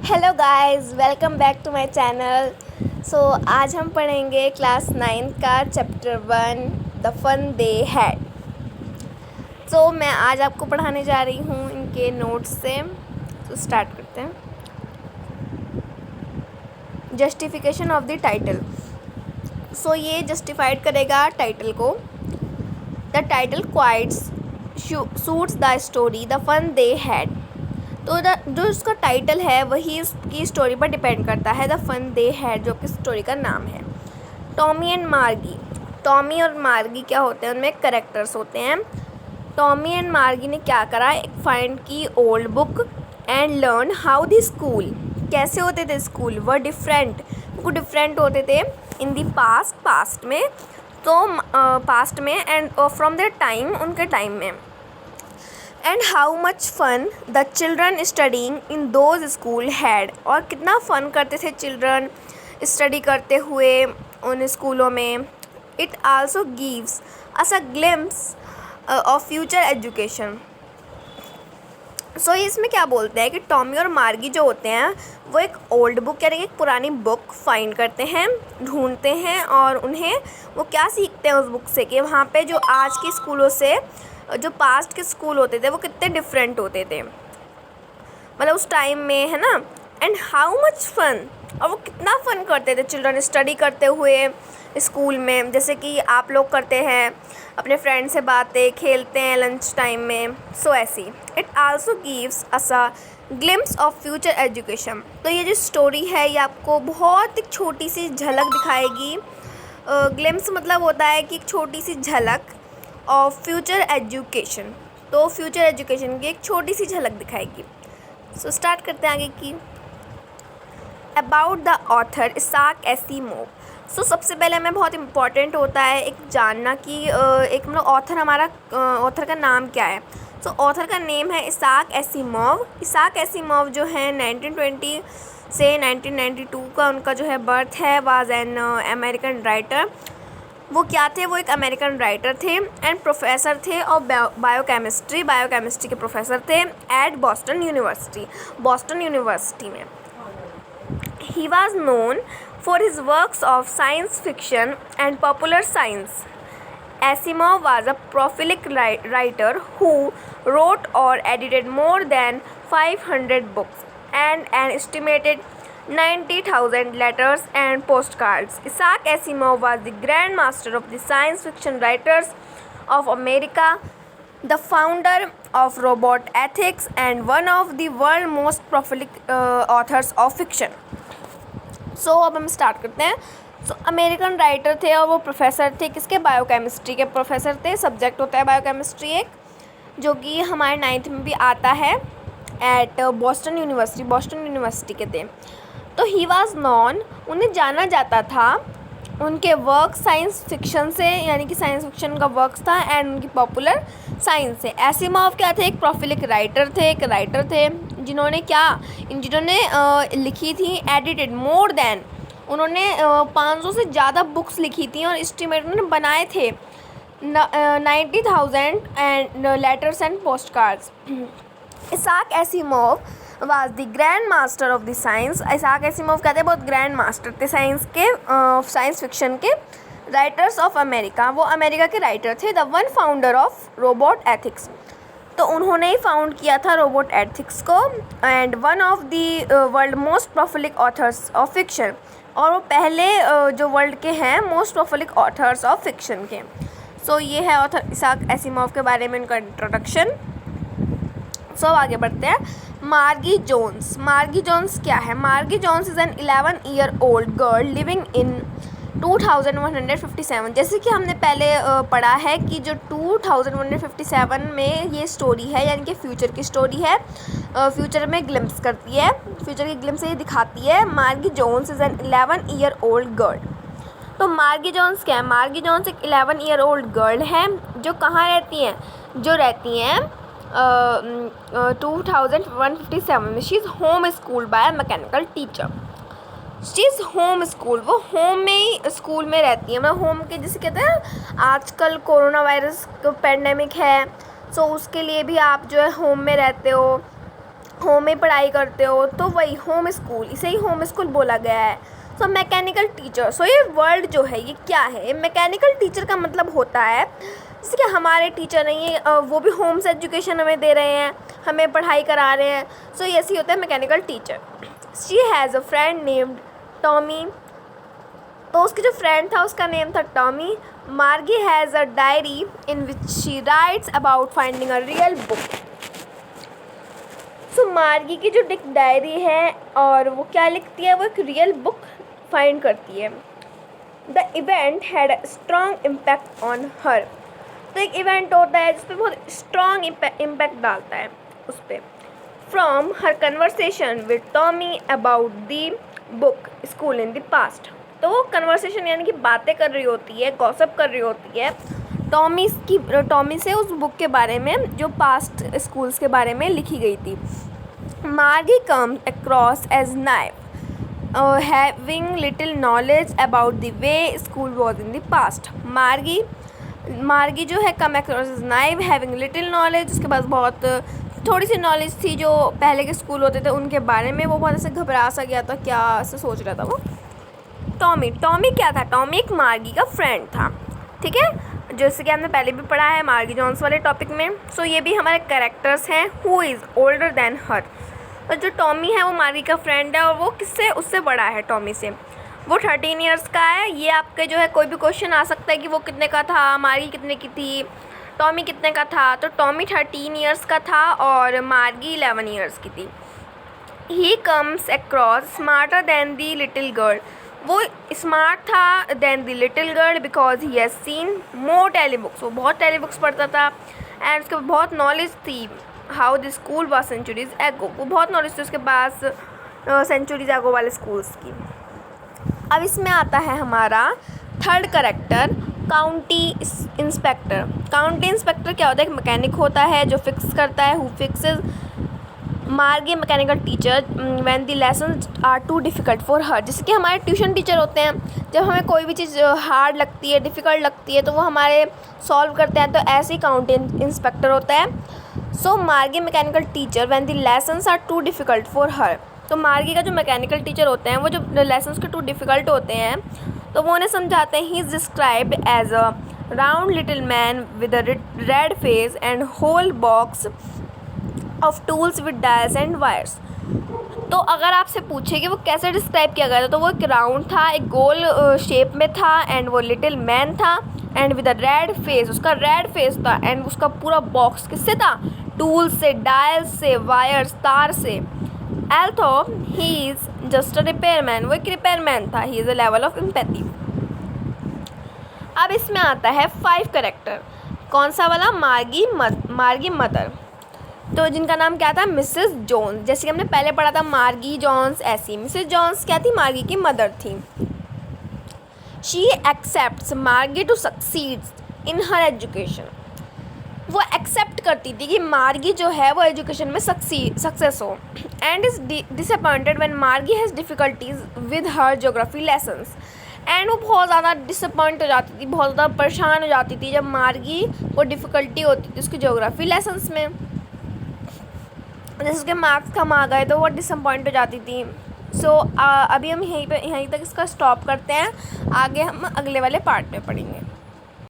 Hello guys, welcome back to my channel. आज हम पढ़ेंगे क्लास 9 का chapter 1 the fun they had. मैं आज आपको पढ़ाने जा रही हूँ इनके नोट्स से। स्टार्ट करते हैं। Justification of the title. ये जस्टिफाइड करेगा टाइटल को। The title quite suits the story the fun they had. जो उसका टाइटल है वही उसकी स्टोरी पर डिपेंड करता है। द फन दे हैड जो कि स्टोरी का नाम है। टॉमी एंड मार्गी। टॉमी और मार्गी क्या होते हैं, उनमें कैरेक्टर्स होते हैं। टॉमी एंड मार्गी ने क्या करा, एक फाइंड की old book and learn how the school. कैसे होते थे स्कूल, वह डिफरेंट, वो डिफरेंट होते थे इन दी पास्ट में। पास्ट में एंड फ्रॉम देयर टाइम, उनके टाइम में। And how much fun the children studying in those school had. और कितना फ़न करते थे चिल्ड्रन स्टडी करते हुए उन स्कूलों में। It also gives us a glimpse of future education. इसमें क्या बोलते हैं कि टॉमी और मार्गी जो होते हैं वो एक ओल्ड बुक यानी एक पुरानी बुक फाइंड करते हैं, ढूंढते हैं, और उन्हें वो क्या सीखते हैं उस बुक से कि वहाँ पे जो आज के स्कूलों से जो पास्ट के स्कूल होते थे वो कितने डिफरेंट होते थे, मतलब उस टाइम में, है ना। एंड हाउ मच फन, और वो कितना फ़न करते थे चिल्ड्रन स्टडी करते हुए स्कूल में, जैसे कि आप लोग करते हैं, अपने फ्रेंड से बातें खेलते हैं लंच टाइम में। ऐसी। It also gives us a glimpse of future education. ये जो स्टोरी है ये आपको बहुत एक छोटी सी झलक दिखाएगी। ग्लिम्स मतलब होता है कि एक छोटी सी झलक of future education. Future education की एक छोटी सी झलक दिखाएगी। स्टार्ट करते हैं आगे की। About the author Isaac Asimov. सबसे पहले हमें बहुत इम्पॉर्टेंट होता है एक जानना कि एक मतलब ऑथर, हमारा ऑथर का नाम क्या है। ऑथर का नेम है इसाक एसिमोव। इसाक एसिमोव जो है 1920 से 1992 का उनका जो है बर्थ है। Was an American writer. वो क्या थे, वो एक अमेरिकन राइटर थे एंड प्रोफेसर थे और बायोकेमिस्ट्री के प्रोफेसर थे एट बॉस्टन यूनिवर्सिटी में। He was known for his works of science fiction and popular science. Asimov was a prolific writer who wrote or edited more than 500 books and an estimated 90,000 letters and postcards. Isaac Asimov was the grandmaster of the science fiction writers of America, the founder of robot ethics, and one of the world's most prolific authors of fiction. अब हम start करते हैं। American writer थे और वो professor थे किसके, biochemistry के प्रोफेसर थे। सब्जेक्ट होता है बायोकेमिस्ट्री एक, जो कि हमारे 9th में भी आता है एट बॉस्टन यूनिवर्सिटी के थे। ही वाज नॉन, उन्हें जाना जाता था उनके वर्क साइंस फिक्शन से, यानी कि साइंस फिक्शन का वर्क्स था, एंड उनकी पॉपुलर साइंस से। एसिमोव क्या थे, एक प्रोफिलिक राइटर थे जिन्होंने लिखी थी, एडिटेड मोर देन, उन्होंने 500 से ज़्यादा बुक्स लिखी थी और एस्टिमेट उन्होंने बनाए थे 90,000 and letters and post cards. Isaac Asimov was the grand master of the science. Isaac Asimov कहते हैं बहुत ग्रैंड मास्टर थे साइंस के, साइंस फिक्शन के राइटर्स ऑफ अमेरिका। वो अमेरिका के राइटर थे। The one founder of robot ethics, उन्होंने ही फाउंड किया था रोबोट एथिक्स को। And one of the world most prolific authors of fiction, और वो पहले जो वर्ल्ड के हैं most prolific authors of fiction के। ये है ऑथर इसाक एसिमोव के बारे में उनका इंट्रोडक्शन। अब आगे बढ़ते हैं। मार्गी जोन्स क्या है। Margie Jones is an 11-year-old girl living in 2157। जैसे कि हमने पहले पढ़ा है कि जो 2157 में ये स्टोरी है, यानी कि फ्यूचर की स्टोरी है, फ्यूचर में ग्लिम्स करती है, फ्यूचर की ग्लिम्स ये दिखाती है। Margie Jones is an 11-year-old girl. Margie Jones क्या है, मार्गी जोन्स एक 11-year-old गर्ल है जो कहाँ रहती हैं, जो रहती हैं 2157 में। She is home school by mechanical teacher. She is home school, वो होम में ही स्कूल में रहती है। मतलब होम के, जैसे कहते हैं आजकल कोरोना वायरस पेंडेमिक है, उसके लिए भी आप जो है होम में रहते हो, होम में पढ़ाई करते हो तो वही होम स्कूल, इसे ही होम स्कूल बोला गया है। सो मैकेनिकल टीचर, सो ये वर्ड जो है ये क्या है? मैकेनिकल टीचर का मतलब होता है जैसे कि हमारे टीचर नहीं है, वो भी होम से एजुकेशन हमें दे रहे हैं, हमें पढ़ाई करा रहे हैं। सो ये ऐसे होता है mechanical teacher. She has a friend named Tommy, तो उसके जो फ्रेंड था उसका नेम था Tommy. Margie has a diary in which she writes about finding a real book. So Margie की जो डायरी है और वो क्या लिखती है, वो एक रियल बुक फाइंड करती है। The event had a strong impact on her, तो एक इवेंट होता है जिस पर बहुत स्ट्रॉन्ग इम्पैक्ट डालता है उस पर। From her conversation with Tommy about the book school in the past, तो वो कन्वर्सेशन यानी कि बातें कर रही होती है, गॉसिप कर रही होती है टॉमी से उस बुक के बारे में जो पास्ट स्कूल्स के बारे में लिखी गई थी। Margie comes across as naive having little knowledge about the way school was in the past. Margie जो है come across as naive having little knowledge, उसके पास बहुत थोड़ी सी नॉलेज थी जो पहले के स्कूल होते थे उनके बारे में। वो बहुत ऐसे घबरा सा गया था, क्या ऐसे सोच रहा था वो। टॉमी क्या था? टॉमी एक मार्गी का फ्रेंड था, ठीक है, जैसे कि हमने पहले भी पढ़ा है मार्गी जॉन्स वाले टॉपिक में। सो ये भी हमारे कैरेक्टर्स हैं। हु इज़ ओल्डर देन हर, और जो टॉमी है वो मार्गी का फ्रेंड है और वो किससे उससे बड़ा है टॉमी से। वो 13 ईयर्स का है। ये आपके जो है कोई भी क्वेश्चन आ सकता है कि वो कितने का था, मार्गी कितने की थी, टॉमी कितने का था। तो टॉमी 13 ईयर्स का था और मार्गी 11 ईयर्स की थी। He comes across smarter than the little girl, वो स्मार्ट था than the little girl because he has seen more telebooks, वो बहुत टेली बुक्स पढ़ता था एंड उसके बहुत नॉलेज थी। How the school was centuries ago, वो बहुत नॉलेज थी उसके पास सेंचुरीज एगो वाले स्कूल्स की। अब इसमें आता है हमारा third character county inspector. County inspector क्या होता है? एक मैकेनिक होता है जो फिक्स करता है, who fixes Margie mechanical teacher when the lessons are too difficult for her, जैसे कि हमारे ट्यूशन टीचर होते हैं, जब हमें कोई भी चीज़ हार्ड लगती है, डिफ़िकल्ट लगती है तो वो हमारे सॉल्व करते हैं, तो ऐसे ही काउंटी इंस्पेक्टर होता है। So Margie mechanical teacher when the lessons are too difficult for her, तो मार्गी का जो मैकेनिकल टीचर होते हैं वो जो लेसन्स के टू डिफ़िकल्ट होते हैं तो वो उन्हें समझाते हैं। He is described as a round little man with a red face and whole box of tools with dials and wires. तो अगर आपसे पूछे कि वो कैसे डिस्क्राइब किया गया था, तो वो एक राउंड था, एक गोल शेप में था एंड वो लिटिल मैन था and with a red face, उसका रेड फेस था एंड उसका पूरा बॉक्स किससे था? टूल्स से, डायल्स से, वायर्स, तार से। Although he is just a repairman, वो एक रिपेयरमैन था। He is a level of empathy. अब इसमें आता है 5 करेक्टर। कौन सा वाला? मार्गी मदर, तो जिनका नाम क्या था? Mrs Jones. जैसे कि हमने पहले पढ़ा था मार्गी जॉन्स, ऐसी मिसेस जॉन्स क्या थी? मार्गी की मदर थी। She accepts Margie to succeed in her education, वो एक्सेप्ट करती थी कि मार्गी जो है वो एजुकेशन में सक्सेस हो। एंड इज़ डिसअपॉइंटेड व्हेन मार्गी has difficulties with her geography lessons, and वो बहुत ज़्यादा डिसअपॉइंट हो जाती थी, बहुत ज़्यादा परेशान हो जाती थी जब मार्गी को डिफ़िकल्टी होती थी उसकी ज्योग्राफी लेसन्स में। जैसे उसके मार्क्स कम आ गए तो वो डिसअपॉइंट हो जाती थी। सो अभी हम यहीं तक इसका स्टॉप करते हैं, आगे हम अगले वाले पार्ट में पढ़ेंगे।